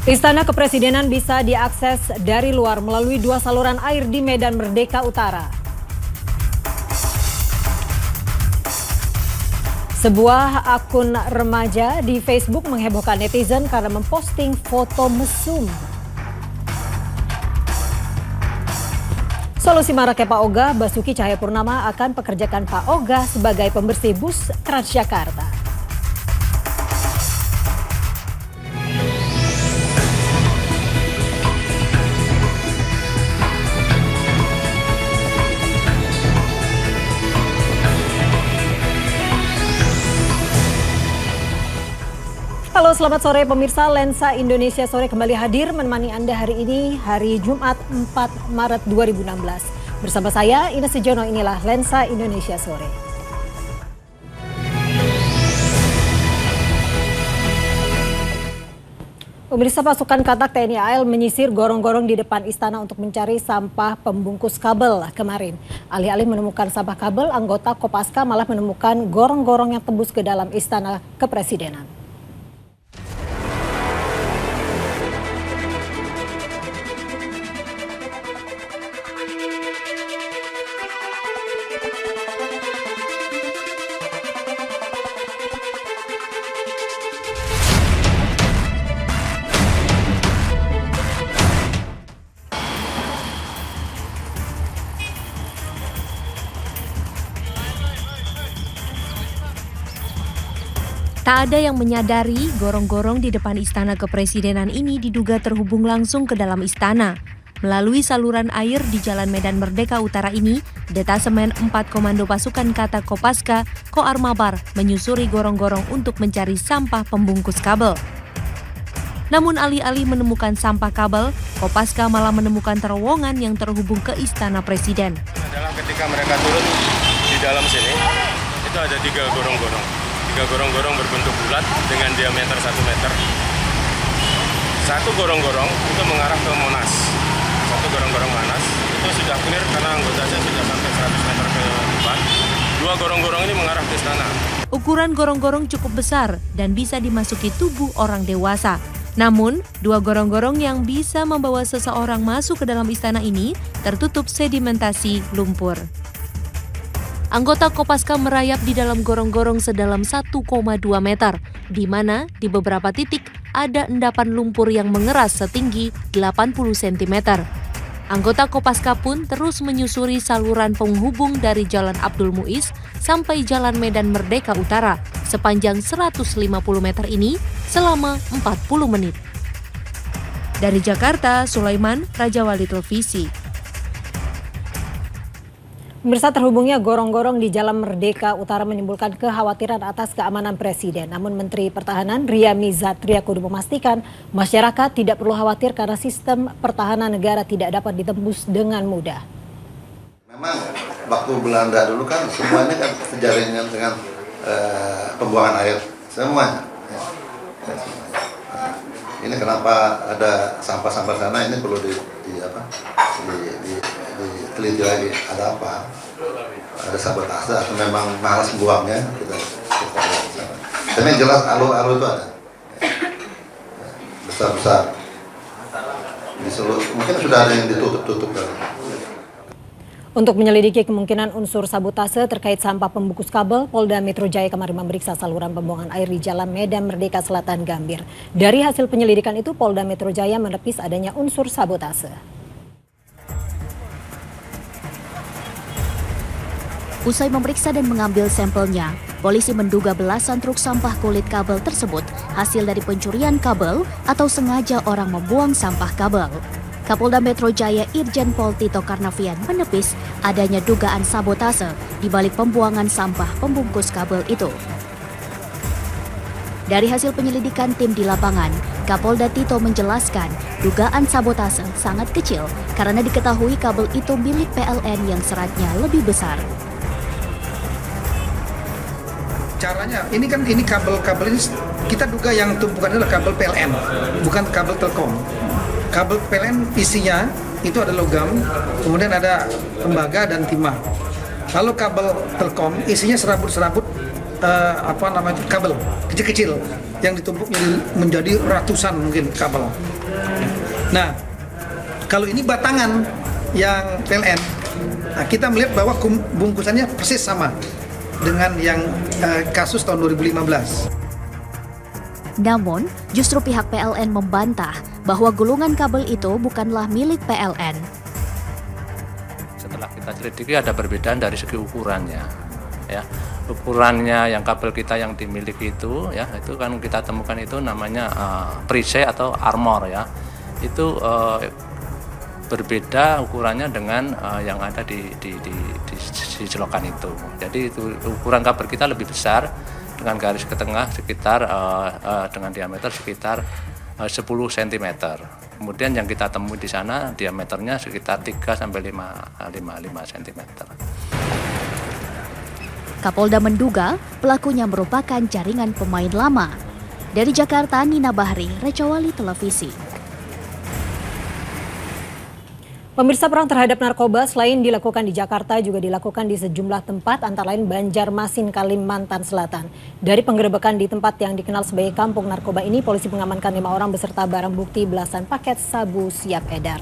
Istana Kepresidenan bisa diakses dari luar melalui 2 saluran air di Medan Merdeka Utara. Sebuah akun remaja di Facebook menghebohkan netizen karena memposting foto mesum. Solusi maraknya Pak Oga, Basuki Cahayapurnama akan pekerjakan Pak Oga sebagai pembersih bus Transjakarta. Halo, selamat sore pemirsa. Lensa Indonesia Sore kembali hadir menemani Anda hari ini, hari Jumat 4 Maret 2016. Bersama saya, Ines Sujono, inilah Lensa Indonesia Sore. Pemirsa, pasukan Katak TNI AL menyisir gorong-gorong di depan istana untuk mencari sampah pembungkus kabel kemarin. Alih-alih menemukan sampah kabel, anggota Kopaska malah menemukan gorong-gorong yang tembus ke dalam Istana Kepresidenan. Tak ada yang menyadari gorong-gorong di depan Istana Kepresidenan ini diduga terhubung langsung ke dalam istana. Melalui saluran air di Jalan Medan Merdeka Utara ini, Detasemen 4 Komando Pasukan Katak Kopaska, Koarmabar, menyusuri gorong-gorong untuk mencari sampah pembungkus kabel. Namun alih-alih menemukan sampah kabel, Kopaska malah menemukan terowongan yang terhubung ke Istana Presiden. Adalah ketika mereka turun di dalam sini, itu ada 3 gorong-gorong. 3 gorong-gorong berbentuk bulat dengan diameter 1 meter. Satu gorong-gorong itu mengarah ke Monas. Satu gorong-gorong Monas itu sudah clear karena anggotanya sudah sampai 100 meter ke depan. 2 gorong-gorong ini mengarah ke istana. Ukuran gorong-gorong cukup besar dan bisa dimasuki tubuh orang dewasa. Namun, 2 gorong-gorong yang bisa membawa seseorang masuk ke dalam istana ini tertutup sedimentasi lumpur. Anggota Kopaska merayap di dalam gorong-gorong sedalam 1,2 meter, di mana di beberapa titik ada endapan lumpur yang mengeras setinggi 80 cm. Anggota Kopaska pun terus menyusuri saluran penghubung dari Jalan Abdul Muiz sampai Jalan Medan Merdeka Utara sepanjang 150 meter ini selama 40 menit. Dari Jakarta, Sulaiman, Raja Wali Televisi. Pemirsa, terhubungnya gorong-gorong di Jalan Merdeka Utara menimbulkan kekhawatiran atas keamanan Presiden. Namun Menteri Pertahanan Ria Mizat Triakudu memastikan masyarakat tidak perlu khawatir karena sistem pertahanan negara tidak dapat ditembus dengan mudah. Memang waktu Belanda dulu kan semuanya kan terjaring dengan pembuangan air semuanya. Ini kenapa ada sampah-sampah sana, ini perlu diteliti lagi, ada apa? Ada sabotase atau memang malas buangnya, kita lihat di sana. Tapi yang jelas alur-alur itu ada, besar-besar. Di seluruh, mungkin sudah ada yang ditutup-tutup. Untuk menyelidiki kemungkinan unsur sabotase terkait sampah pembungkus kabel, Polda Metro Jaya kemarin memeriksa saluran pembuangan air di Jalan Medan Merdeka Selatan Gambir. Dari hasil penyelidikan itu, Polda Metro Jaya menepis adanya unsur sabotase. Usai memeriksa dan mengambil sampelnya, polisi menduga belasan truk sampah kulit kabel tersebut hasil dari pencurian kabel atau sengaja orang membuang sampah kabel. Kapolda Metro Jaya Irjen Pol Tito Karnavian menepis adanya dugaan sabotase di balik pembuangan sampah pembungkus kabel itu. Dari hasil penyelidikan tim di lapangan, Kapolda Tito menjelaskan dugaan sabotase sangat kecil karena diketahui kabel itu milik PLN yang seratnya lebih besar. Caranya, ini kabel-kabel ini kita duga yang tumpukan adalah kabel PLN, bukan kabel Telkom. Kabel PLN isinya itu ada logam, kemudian ada tembaga dan timah. Lalu kabel Telkom isinya serabut-serabut kabel kecil-kecil yang ditumpuk menjadi ratusan mungkin kabel. Nah, kalau ini batangan yang PLN, nah, kita melihat bahwa bungkusannya persis sama dengan yang kasus tahun 2015. Namun, justru pihak PLN membantah bahwa gulungan kabel itu bukanlah milik PLN. Setelah kita selidiki ada perbedaan dari segi ukurannya, ya. Ukurannya yang kabel kita yang dimiliki itu, ya, itu kan kita temukan itu namanya perisai atau armor, ya. Itu berbeda ukurannya dengan yang ada di selokan itu. Jadi itu ukuran kabel kita lebih besar dengan garis ke tengah sekitar dengan diameter sekitar 10 cm. Kemudian yang kita temui di sana diameternya sekitar 3 sampai 5 cm. Kapolda menduga pelakunya merupakan jaringan pemain lama. Dari Jakarta, Nina Bahri, Recawali Televisi. Pemirsa, perang terhadap narkoba selain dilakukan di Jakarta juga dilakukan di sejumlah tempat antara lain Banjarmasin, Kalimantan Selatan. Dari penggerebekan di tempat yang dikenal sebagai kampung narkoba ini, polisi mengamankan 5 orang beserta barang bukti belasan paket sabu siap edar.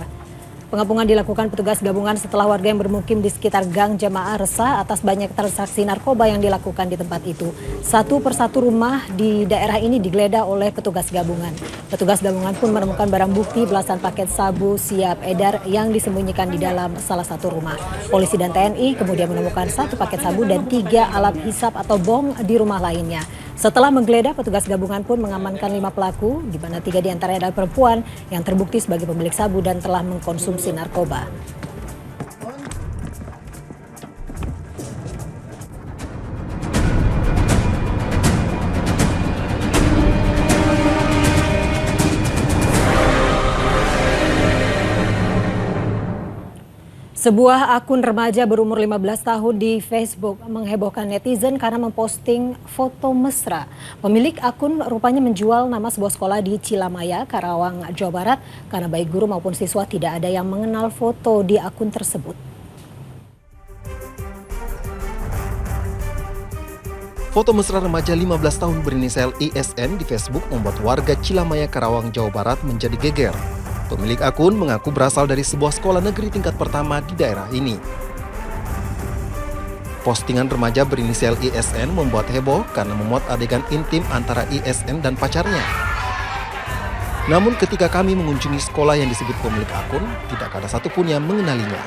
Pengepungan dilakukan petugas gabungan setelah warga yang bermukim di sekitar Gang Jamaah resah atas banyak transaksi narkoba yang dilakukan di tempat itu. Satu persatu rumah di daerah ini digeledah oleh petugas gabungan. Petugas gabungan pun menemukan barang bukti belasan paket sabu siap edar yang disembunyikan di dalam salah satu rumah. Polisi dan TNI kemudian menemukan 1 paket sabu dan 3 alat hisap atau bong di rumah lainnya. Setelah menggeledah, petugas gabungan pun mengamankan 5 pelaku, di mana 3 diantaranya adalah perempuan yang terbukti sebagai pemilik sabu dan telah mengkonsumsi narkoba. Sebuah akun remaja berumur 15 tahun di Facebook menghebohkan netizen karena memposting foto mesra. Pemilik akun rupanya menjual nama sebuah sekolah di Cilamaya, Karawang, Jawa Barat karena baik guru maupun siswa tidak ada yang mengenal foto di akun tersebut. Foto mesra remaja 15 tahun berinisial ISN di Facebook membuat warga Cilamaya, Karawang, Jawa Barat menjadi geger. Pemilik akun mengaku berasal dari sebuah sekolah negeri tingkat pertama di daerah ini. Postingan remaja berinisial ISN membuat heboh karena memuat adegan intim antara ISN dan pacarnya. Namun ketika kami mengunjungi sekolah yang disebut pemilik akun, tidak ada satupun yang mengenalinya.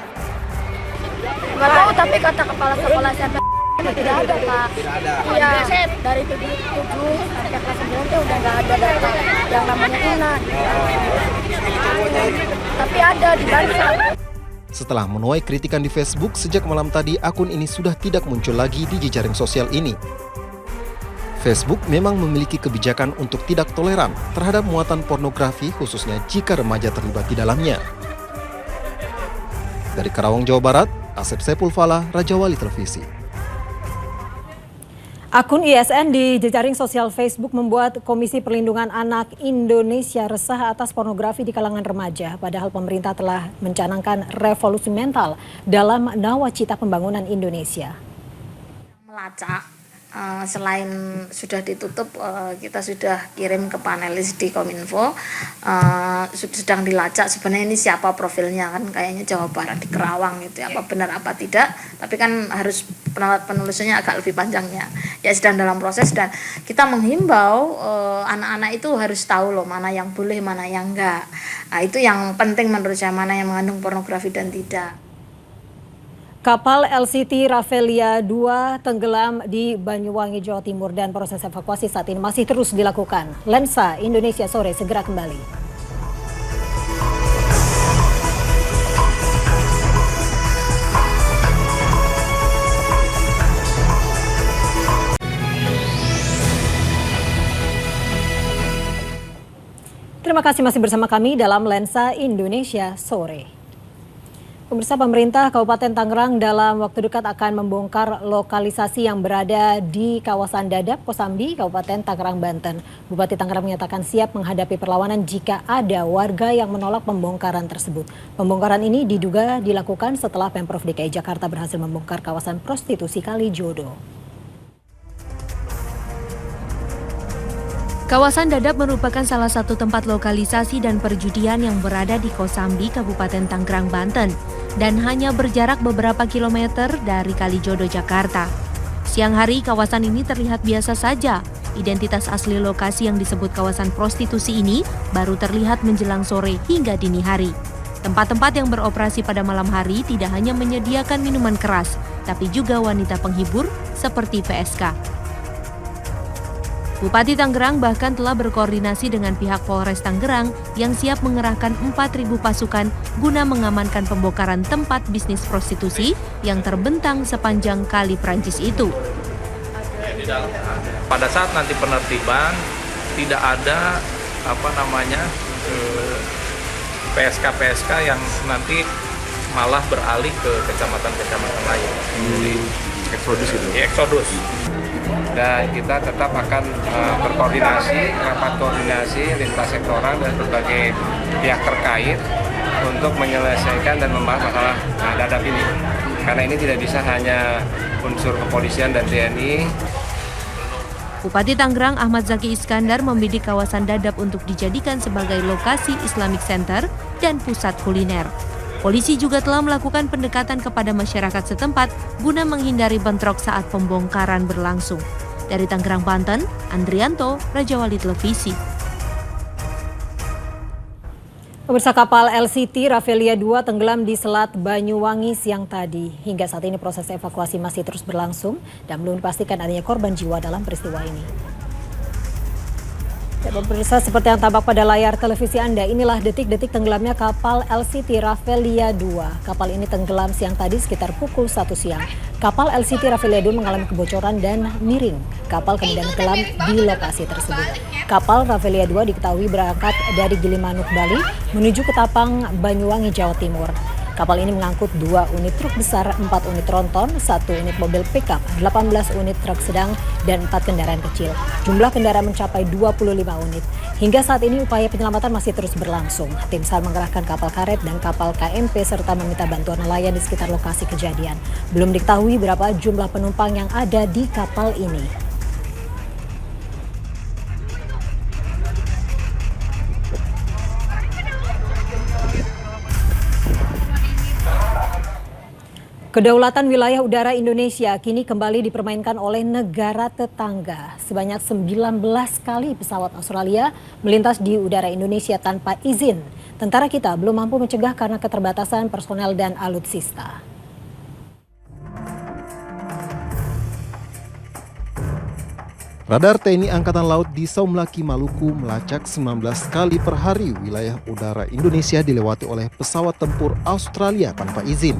Nggak tahu, tapi kata kepala sekolah SMP tidak ada, Pak. Iya, dari 7 sampai kelas 9 itu udah nggak ada data yang namanya Una. Tapi ada di Bansal. Setelah menuai kritikan di Facebook, sejak malam tadi akun ini sudah tidak muncul lagi di jejaring sosial ini. Facebook memang memiliki kebijakan untuk tidak toleran terhadap muatan pornografi, khususnya jika remaja terlibat di dalamnya. Dari Karawang, Jawa Barat, Asep Saipul Falah, Rajawali Televisi. Akun ISN di jejaring sosial Facebook membuat Komisi Perlindungan Anak Indonesia resah atas pornografi di kalangan remaja. Padahal pemerintah telah mencanangkan revolusi mental dalam nawacita pembangunan Indonesia. Melacak, selain sudah ditutup, kita sudah kirim ke panelis di Kominfo, sedang dilacak sebenarnya ini siapa profilnya, kan kayaknya Jawa Barat di Kerawang gitu, apa benar apa tidak, tapi kan harus penulisannya agak lebih panjangnya. Ya sedang dalam proses dan kita menghimbau anak-anak itu harus tahu loh mana yang boleh, mana yang enggak. Nah, itu yang penting menurut saya, mana yang mengandung pornografi dan tidak. Kapal LCT Rafflesia 2 tenggelam di Banyuwangi, Jawa Timur dan proses evakuasi saat ini masih terus dilakukan. Lensa Indonesia Sore segera kembali. Terima kasih masih bersama kami dalam Lensa Indonesia Sore. Pemirsa, pemerintah Kabupaten Tangerang dalam waktu dekat akan membongkar lokalisasi yang berada di kawasan Dadap, Kosambi, Kabupaten Tangerang, Banten. Bupati Tangerang menyatakan siap menghadapi perlawanan jika ada warga yang menolak pembongkaran tersebut. Pembongkaran ini diduga dilakukan setelah Pemprov DKI Jakarta berhasil membongkar kawasan prostitusi Kalijodo. Kawasan Dadap merupakan salah satu tempat lokalisasi dan perjudian yang berada di Kosambi, Kabupaten Tangerang, Banten, dan hanya berjarak beberapa kilometer dari Kalijodo, Jakarta. Siang hari, kawasan ini terlihat biasa saja. Identitas asli lokasi yang disebut kawasan prostitusi ini baru terlihat menjelang sore hingga dini hari. Tempat-tempat yang beroperasi pada malam hari tidak hanya menyediakan minuman keras, tapi juga wanita penghibur seperti PSK. Bupati Tangerang bahkan telah berkoordinasi dengan pihak Polres Tangerang yang siap mengerahkan 4.000 pasukan guna mengamankan pembongkaran tempat bisnis prostitusi yang terbentang sepanjang Kali Prancis itu. Pada saat nanti penertiban tidak ada PSK yang nanti malah beralih ke kecamatan-kecamatan lain. Eksodus gitu. Eksodus. Dan kita tetap akan berkoordinasi, rapat koordinasi lintas sektoral dan berbagai pihak terkait untuk menyelesaikan dan membahas masalah Dadap ini. Karena ini tidak bisa hanya unsur kepolisian dan TNI. Bupati Tangerang Ahmad Zaki Iskandar membidik kawasan Dadap untuk dijadikan sebagai lokasi Islamic Center dan pusat kuliner. Polisi juga telah melakukan pendekatan kepada masyarakat setempat guna menghindari bentrok saat pembongkaran berlangsung. Dari Tangerang, Banten, Andrianto, Raja Wali Televisi. Pemirsa, kapal LCT Rafflesia 2 tenggelam di Selat Banyuwangi siang tadi. Hingga saat ini proses evakuasi masih terus berlangsung dan belum dipastikan adanya korban jiwa dalam peristiwa ini. Ya, pemirsa, seperti yang tampak pada layar televisi Anda, inilah detik-detik tenggelamnya kapal LCT Rafflesia 2. Kapal ini tenggelam siang tadi sekitar pukul 1 siang. Kapal LCT Rafflesia 2 mengalami kebocoran dan miring. Kapal kemudian tenggelam di lokasi tersebut. Kapal Rafflesia 2 diketahui berangkat dari Gilimanuk, Bali, menuju ke Tapang, Banyuwangi, Jawa Timur. Kapal ini mengangkut 2 unit truk besar, 4 unit tronton, 1 unit mobil pickup, 18 unit truk sedang, dan 4 kendaraan kecil. Jumlah kendaraan mencapai 25 unit. Hingga saat ini upaya penyelamatan masih terus berlangsung. Tim SAR mengerahkan kapal karet dan kapal KMP serta meminta bantuan nelayan di sekitar lokasi kejadian. Belum diketahui berapa jumlah penumpang yang ada di kapal ini. Kedaulatan wilayah udara Indonesia kini kembali dipermainkan oleh negara tetangga. Sebanyak 19 kali pesawat Australia melintas di udara Indonesia tanpa izin. Tentara kita belum mampu mencegah karena keterbatasan personel dan alutsista. Radar TNI Angkatan Laut di Saumlaki, Maluku melacak 19 kali per hari wilayah udara Indonesia dilewati oleh pesawat tempur Australia tanpa izin.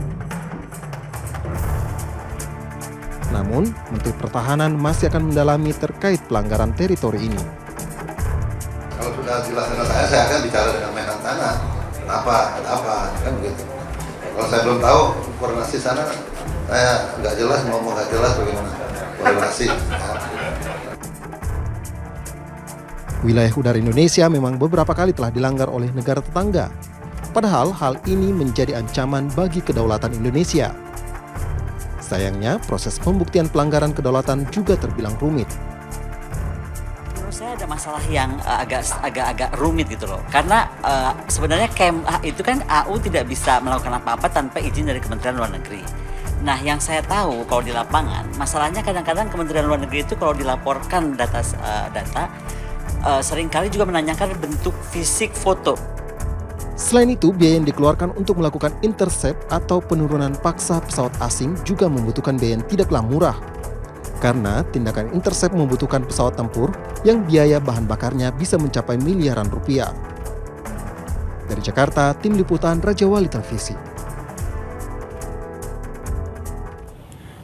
Namun, Menteri Pertahanan masih akan mendalami terkait pelanggaran teritori ini. Kalau sudah jelas dengan saya akan bicara dengan Menhan Tanah. Ada apa, kan begitu. Kalau saya belum tahu koordinasi sana, saya nggak jelas, ngomong nggak jelas bagaimana koordinasi. Wilayah udara Indonesia memang beberapa kali telah dilanggar oleh negara tetangga. Padahal hal ini menjadi ancaman bagi kedaulatan Indonesia. Sayangnya, proses pembuktian pelanggaran kedaulatan juga terbilang rumit. Menurut saya ada masalah yang agak rumit gitu loh. Karena sebenarnya itu kan AU tidak bisa melakukan apa-apa tanpa izin dari Kementerian Luar Negeri. Nah, yang saya tahu kalau di lapangan, masalahnya kadang-kadang Kementerian Luar Negeri itu kalau dilaporkan data seringkali juga menanyakan bentuk fisik foto. Selain itu, biaya yang dikeluarkan untuk melakukan intercept atau penurunan paksa pesawat asing juga membutuhkan biaya yang tidaklah murah. Karena tindakan intercept membutuhkan pesawat tempur yang biaya bahan bakarnya bisa mencapai miliaran rupiah. Dari Jakarta, Tim Liputan Raja Wali Televisi.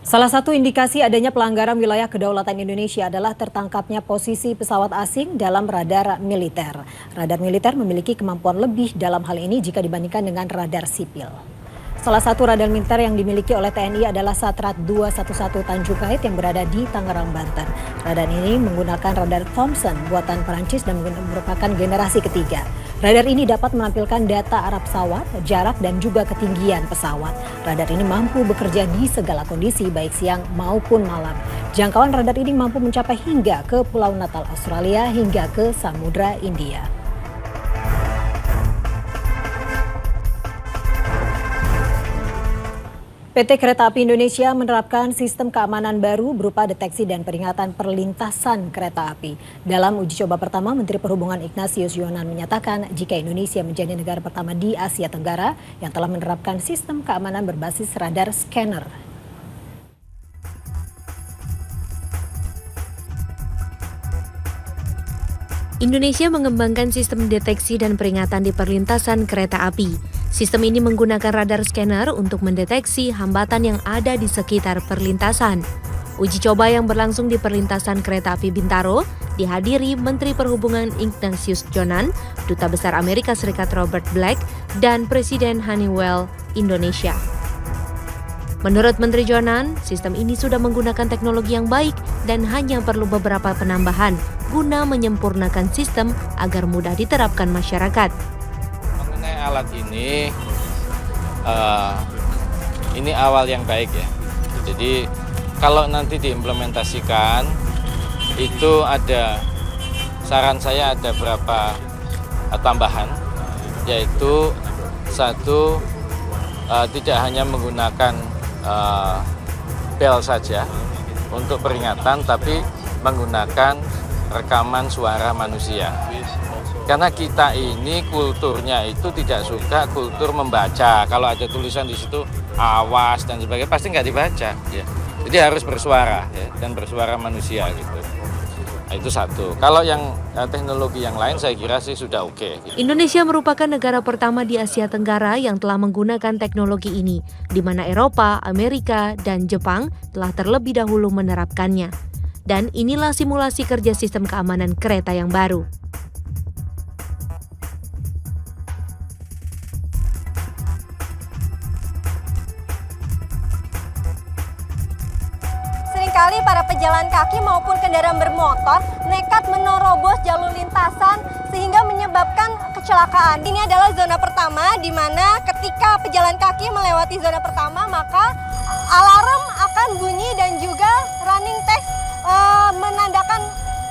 Salah satu indikasi adanya pelanggaran wilayah kedaulatan Indonesia adalah tertangkapnya posisi pesawat asing dalam radar militer. Radar militer memiliki kemampuan lebih dalam hal ini jika dibandingkan dengan radar sipil. Salah satu radar militer yang dimiliki oleh TNI adalah Satrat 211 Tanjung Kait yang berada di Tangerang, Banten. Radar ini menggunakan radar Thomson buatan Perancis dan merupakan generasi ketiga. Radar ini dapat menampilkan data arah pesawat, jarak dan juga ketinggian pesawat. Radar ini mampu bekerja di segala kondisi baik siang maupun malam. Jangkauan radar ini mampu mencapai hingga ke Pulau Natal Australia hingga ke Samudra India. PT Kereta Api Indonesia menerapkan sistem keamanan baru berupa deteksi dan peringatan perlintasan kereta api. Dalam uji coba pertama, Menteri Perhubungan Ignatius Jonan menyatakan jika Indonesia menjadi negara pertama di Asia Tenggara yang telah menerapkan sistem keamanan berbasis radar scanner. Indonesia mengembangkan sistem deteksi dan peringatan di perlintasan kereta api. Sistem ini menggunakan radar scanner untuk mendeteksi hambatan yang ada di sekitar perlintasan. Uji coba yang berlangsung di perlintasan kereta api Bintaro dihadiri Menteri Perhubungan Ignatius Jonan, Duta Besar Amerika Serikat Robert Black, dan Presiden Honeywell Indonesia. Menurut Menteri Jonan, sistem ini sudah menggunakan teknologi yang baik dan hanya perlu beberapa penambahan guna menyempurnakan sistem agar mudah diterapkan masyarakat. Mengenai alat ini awal yang baik ya. Jadi kalau nanti diimplementasikan itu saran saya ada beberapa tambahan, yaitu satu, tidak hanya menggunakan bel saja untuk peringatan, tapi menggunakan rekaman suara manusia. Karena kita ini kulturnya itu tidak suka kultur membaca. Kalau ada tulisan di situ awas dan sebagainya pasti nggak dibaca. Ya. Jadi harus bersuara ya, dan bersuara manusia gitu. Nah, itu satu. Kalau yang teknologi yang lain saya kira sih sudah oke. Gitu. Indonesia merupakan negara pertama di Asia Tenggara yang telah menggunakan teknologi ini, di mana Eropa, Amerika, dan Jepang telah terlebih dahulu menerapkannya. Dan inilah simulasi kerja sistem keamanan kereta yang baru. Seringkali para pejalan kaki maupun kendaraan bermotor nekat menerobos jalur lintasan sehingga menyebabkan kecelakaan. Ini adalah zona pertama di mana ketika pejalan kaki melewati zona pertama maka alarm akan bunyi dan juga running text menandakan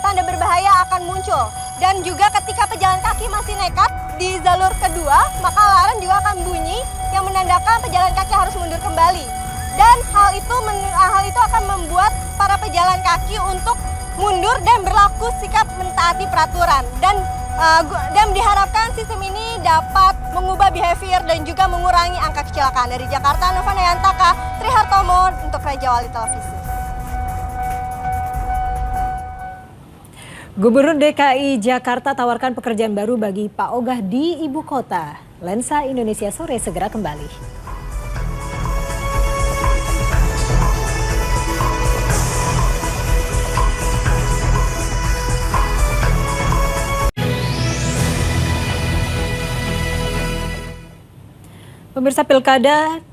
tanda berbahaya akan muncul. Dan juga ketika pejalan kaki masih nekat di jalur kedua maka alarm juga akan bunyi yang menandakan pejalan kaki harus mundur kembali. Dan hal itu akan membuat para pejalan kaki untuk mundur dan berlaku sikap mentaati peraturan. Dan diharapkan sistem ini dapat mengubah behavior dan juga mengurangi angka kecelakaan. Dari Jakarta, Nova Nayantaka, Trihartomo untuk Raja Wali Televisi. Gubernur DKI Jakarta tawarkan pekerjaan baru bagi Pak Ogah di ibu kota. Lensa Indonesia Sore segera kembali. Pemirsa Pilkada,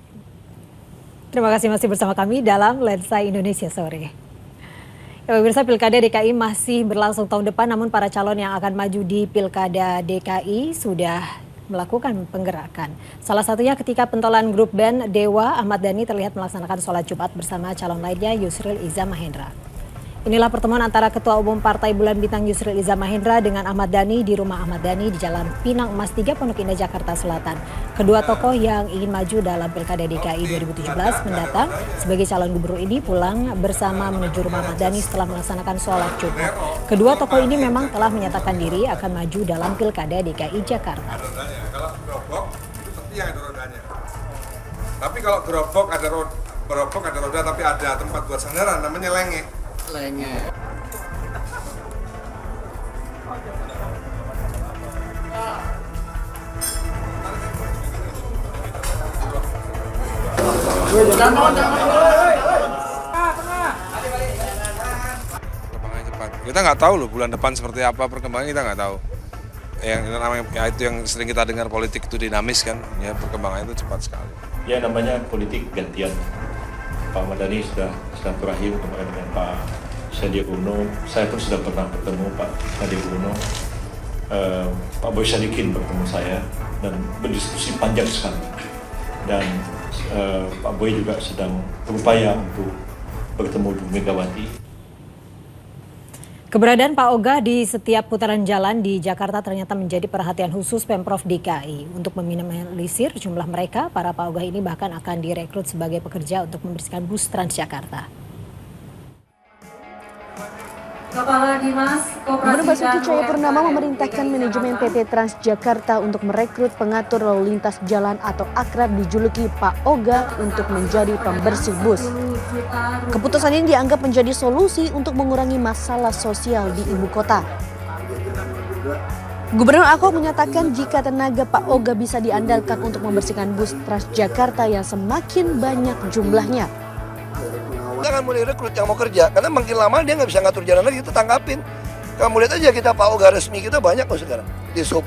terima kasih masih bersama kami dalam Lensa Indonesia Sore. Ya, pemirsa, Pilkada DKI masih berlangsung tahun depan, namun para calon yang akan maju di Pilkada DKI sudah melakukan penggerakan. Salah satunya ketika pentolan grup band Dewa, Ahmad Dhani terlihat melaksanakan sholat Jumat bersama calon lainnya Yusril Iza Mahendra. Inilah pertemuan antara Ketua Umum Partai Bulan Bintang Yusril Iza Mahendra dengan Ahmad Dhani di rumah Ahmad Dhani di Jalan Pinang Emas 3 Pondok Indah, Jakarta Selatan. Kedua tokoh yang ingin maju dalam Pilkada DKI 2017 mendatang sebagai calon gubernur ini pulang bersama menuju rumah Ahmad Dhani setelah melaksanakan sholat Jumat. Kedua tokoh ini memang telah menyatakan diri akan maju dalam Pilkada DKI Jakarta. Kalau gerobok itu setia ada rodanya. Tapi kalau gerobok ada roda tapi ada tempat buat sandaran namanya lenge. Perkembangannya cepat. Kita nggak tahu loh bulan depan seperti apa perkembangannya, kita nggak tahu. Yang namanya itu yang sering kita dengar politik itu dinamis kan, ya perkembangannya itu cepat sekali. Ya namanya politik gantian. Pak Ahmad Dhani sudah silaturahim kemarin dengan Pak Sandiaga Uno. Saya pun sudah pernah bertemu Pak Sandiaga Uno. Pak Boy Sadikin bertemu saya dan berdiskusi panjang sekali. Dan Pak Boy juga sedang berupaya untuk bertemu Bu Megawati. Keberadaan Pak Oga di setiap putaran jalan di Jakarta ternyata menjadi perhatian khusus Pemprov DKI. Untuk meminimalisir jumlah mereka, para Pak Oga ini bahkan akan direkrut sebagai pekerja untuk membersihkan bus Transjakarta. Kepala Dinas Gubernur Basuki Cahayapurnama memerintahkan manajemen PT Transjakarta untuk merekrut pengatur lalu lintas jalan atau akrab dijuluki Pak Oga untuk menjadi pembersih bus. Keputusan ini dianggap menjadi solusi untuk mengurangi masalah sosial di ibu kota. Gubernur Ahok menyatakan jika tenaga Pak Oga bisa diandalkan untuk membersihkan bus Transjakarta yang semakin banyak jumlahnya. Jangan mulai rekrut yang mau kerja, karena makin lama dia nggak bisa ngatur jalan lagi, kita tanggapin. Kamu lihat aja kita Pak Oga resmi kita banyak kok sekarang di sub.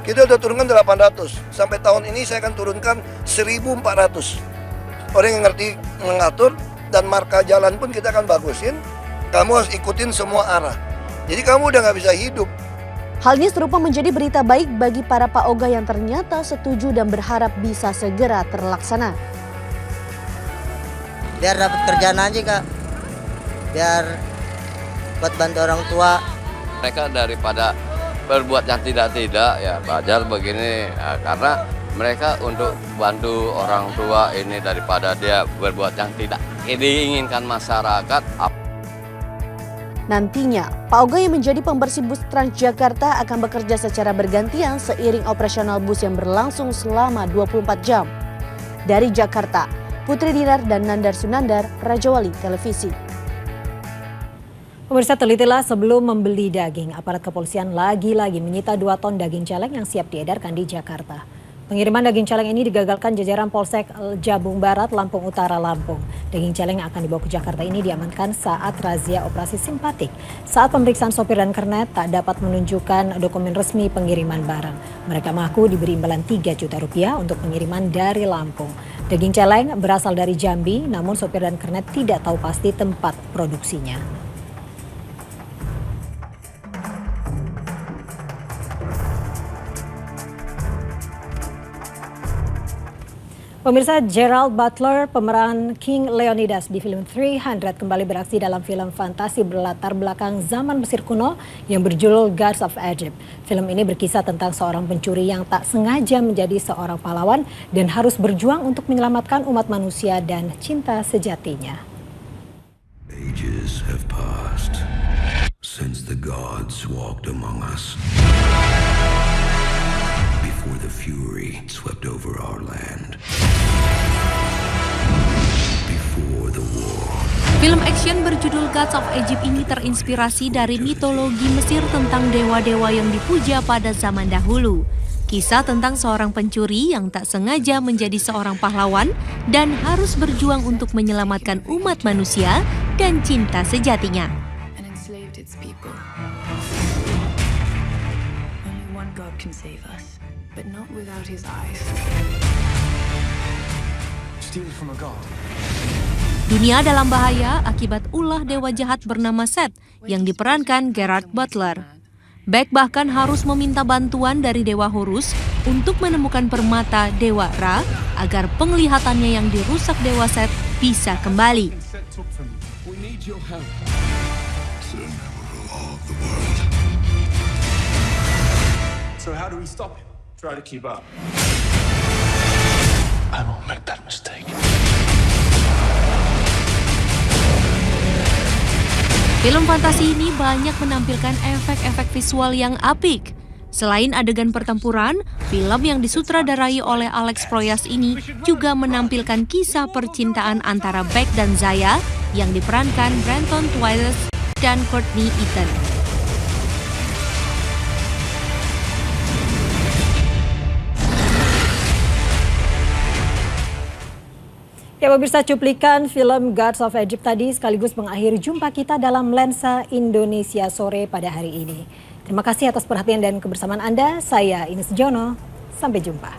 Kita udah turunkan 800, sampai tahun ini saya akan turunkan 1.400. Orang yang ngerti mengatur dan marka jalan pun kita akan bagusin, kamu harus ikutin semua arah. Jadi kamu udah nggak bisa hidup. Hal ini serupa menjadi berita baik bagi para Pak Oga yang ternyata setuju dan berharap bisa segera terlaksana. Biar dapat kerjaan aja Kak, biar buat bantu orang tua. Mereka daripada berbuat yang tidak-tidak ya wajar begini ya, karena mereka untuk bantu orang tua ini daripada dia berbuat yang tidak diinginkan masyarakat. Nantinya, Pak Oga yang menjadi pembersih bus Transjakarta akan bekerja secara bergantian seiring operasional bus yang berlangsung selama 24 jam. Dari Jakarta, Putri Dinar dan Nandar Sunandar, Raja Wali Televisi. Pemirsa, telitilah sebelum membeli daging. Aparat kepolisian lagi-lagi menyita 2 ton daging celeng yang siap diedarkan di Jakarta. Pengiriman daging celeng ini digagalkan jajaran Polsek Jabung Barat, Lampung Utara, Lampung. Daging celeng yang akan dibawa ke Jakarta ini diamankan saat razia operasi simpatik. Saat pemeriksaan sopir dan kernet tak dapat menunjukkan dokumen resmi pengiriman barang. Mereka mengaku diberi imbalan 3 juta rupiah untuk pengiriman dari Lampung. Daging celeng berasal dari Jambi, namun sopir dan kernet tidak tahu pasti tempat produksinya. Pemirsa, Gerald Butler, pemeran King Leonidas di film 300 kembali beraksi dalam film fantasi berlatar belakang zaman Mesir kuno yang berjudul Gods of Egypt. Film ini berkisah tentang seorang pencuri yang tak sengaja menjadi seorang pahlawan dan harus berjuang untuk menyelamatkan umat manusia dan cinta sejatinya. Ages have passed since the gods walked among us. Before the fury swept over our land. Before the war. Film action berjudul Gods of Egypt ini terinspirasi dari mitologi Mesir tentang dewa-dewa yang dipuja pada zaman dahulu. Kisah tentang seorang pencuri yang tak sengaja menjadi seorang pahlawan dan harus berjuang untuk menyelamatkan umat manusia dan cinta sejatinya. But not without his eyes. Steal from a god. Dunia dalam bahaya akibat ulah dewa jahat bernama Set yang diperankan Gerard Butler. Beck bahkan harus meminta bantuan dari dewa Horus untuk menemukan permata dewa Ra agar penglihatannya yang dirusak dewa Set bisa kembali. So how do we stop him? Try to keep up. I won't make that mistake. Film fantasi ini banyak menampilkan efek-efek visual yang apik. Selain adegan pertempuran, film yang disutradarai oleh Alex Proyas ini juga menampilkan kisah percintaan antara Beck dan Zaya yang diperankan Brenton Twilight dan Courtney Eaton. Ya pemirsa, cuplikan film Gods of Egypt tadi sekaligus mengakhiri jumpa kita dalam Lensa Indonesia Sore pada hari ini. Terima kasih atas perhatian dan kebersamaan Anda. Saya Ines Jono. Sampai jumpa.